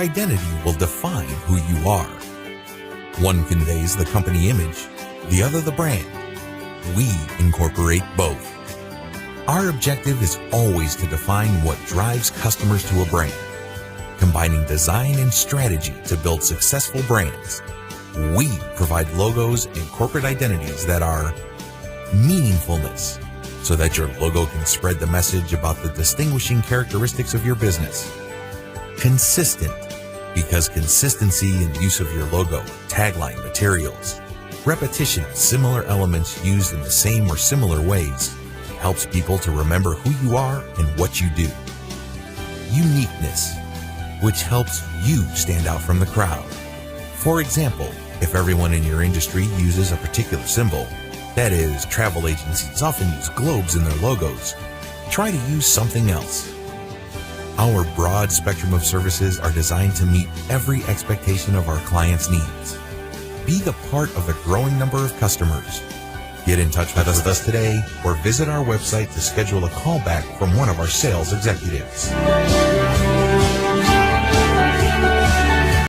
identity will define who you are. One conveys the company image, the other the brand. We incorporate both. Our objective is always to define what drives customers to a brand, combining design and strategy to build successful brands. We provide logos and corporate identities that are meaningfulness, so that your logo can spread the message about the distinguishing characteristics of your business. Consistent, because consistency in use of your logo, tagline, materials, repetition of similar elements used in the same or similar ways helps people to remember who you are and what you do. Uniqueness, which helps you stand out from the crowd. For example, if everyone in your industry uses a particular symbol, that is, travel agencies often use globes in their logos, try to use something else. Our broad spectrum of services are designed to meet every expectation of our clients' needs. Be the part of the growing number of customers. Get in touch with us today or visit our website to schedule a call back from one of our sales executives.